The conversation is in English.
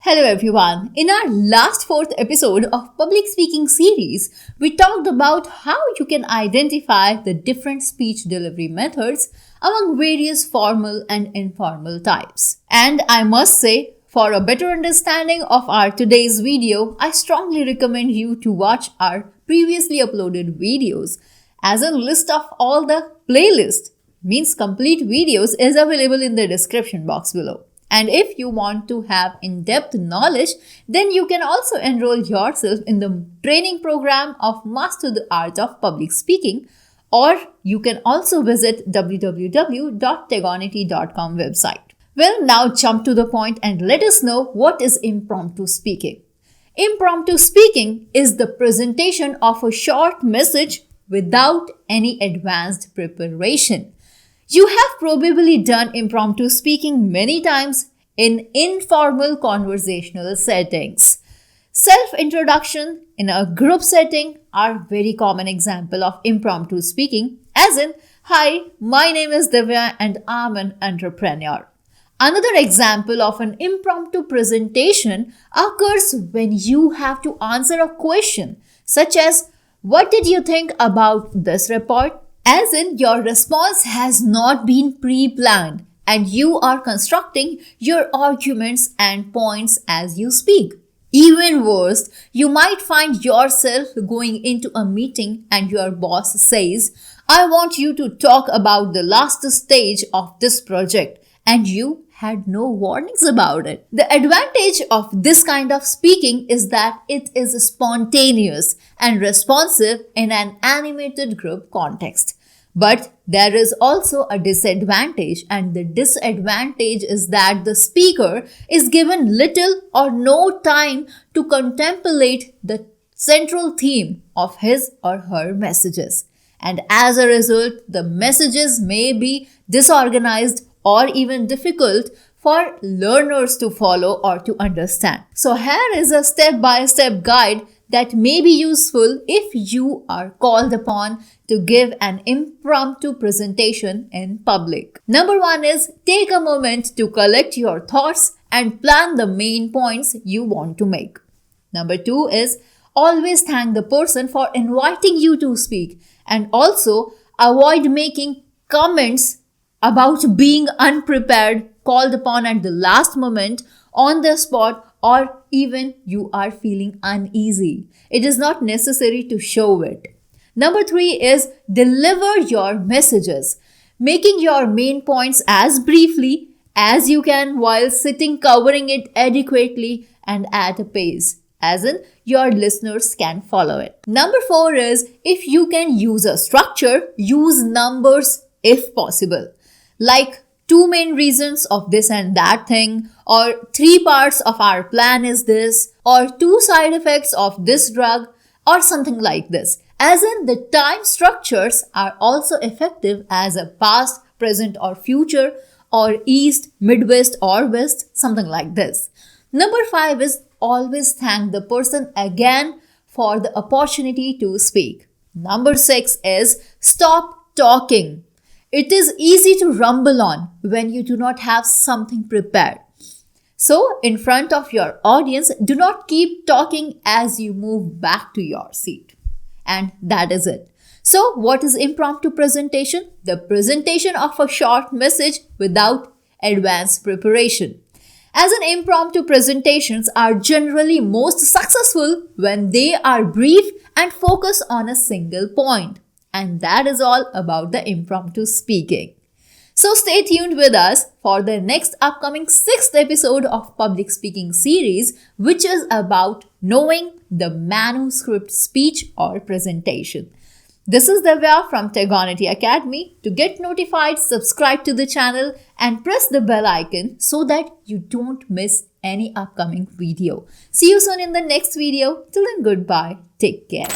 Hello everyone. In our last fourth episode of public speaking series, we talked about how you can identify the different speech delivery methods among various formal and informal types. And I must say, for a better understanding of our today's video, I strongly recommend you to watch our previously uploaded videos, as a list of all the playlist means complete videos is available in the description box below. And if you want to have in-depth knowledge, then you can also enroll yourself in the training program of Master the Art of Public Speaking, or you can also visit www.tegonity.com website. Well, now jump to the point and let us know what is impromptu speaking. Impromptu speaking is the presentation of a short message without any advanced preparation. You have probably done impromptu speaking many times in informal conversational settings. Self-introduction in a group setting are very common example of impromptu speaking, as in, "Hi, my name is Divya and I'm an entrepreneur." Another example of an impromptu presentation occurs when you have to answer a question, such as, "What did you think about this report?" As in, your response has not been pre-planned and you are constructing your arguments and points as you speak. Even worse, you might find yourself going into a meeting and your boss says, "I want you to talk about the last stage of this project," and you had no warnings about it. The advantage of this kind of speaking is that it is spontaneous and responsive in an animated group context. But there is also a disadvantage, and the disadvantage is that the speaker is given little or no time to contemplate the central theme of his or her messages. And as a result, the messages may be disorganized or even difficult for learners to follow or to understand. So here is a step-by-step guide that may be useful if you are called upon to give an impromptu presentation in public. Number 1 is take a moment to collect your thoughts and plan the main points you want to make. Number 2 is always thank the person for inviting you to speak, and also avoid making comments about being unprepared, called upon at the last moment, on the spot, or even you are feeling uneasy. It is not necessary to show it. Number 3 is deliver your messages, making your main points as briefly as you can while covering it adequately and at a pace, as in your listeners can follow it. Number 4 is if you can use a structure, use numbers if possible, like 2 main reasons of this and that thing, or 3 parts of our plan is this, or 2 side effects of this drug, or something like this. As in, the time structures are also effective as a past, present or future, or east, midwest or west, something like this. Number 5 is always thank the person again for the opportunity to speak. Number 6 is stop talking. It is easy to rumble on when you do not have something prepared. So, in front of your audience, do not keep talking as you move back to your seat. And that is it. So, what is impromptu presentation? The presentation of a short message without advanced preparation. As in, impromptu presentations are generally most successful when they are brief and focus on a single point. And that is all about the impromptu speaking. So stay tuned with us for the next upcoming 6th episode of Public Speaking series, which is about knowing the manuscript speech or presentation. This is Divya from Tegonity Academy. To get notified, subscribe to the channel and press the bell icon so that you don't miss any upcoming video. See you soon in the next video. Till then, goodbye. Take care.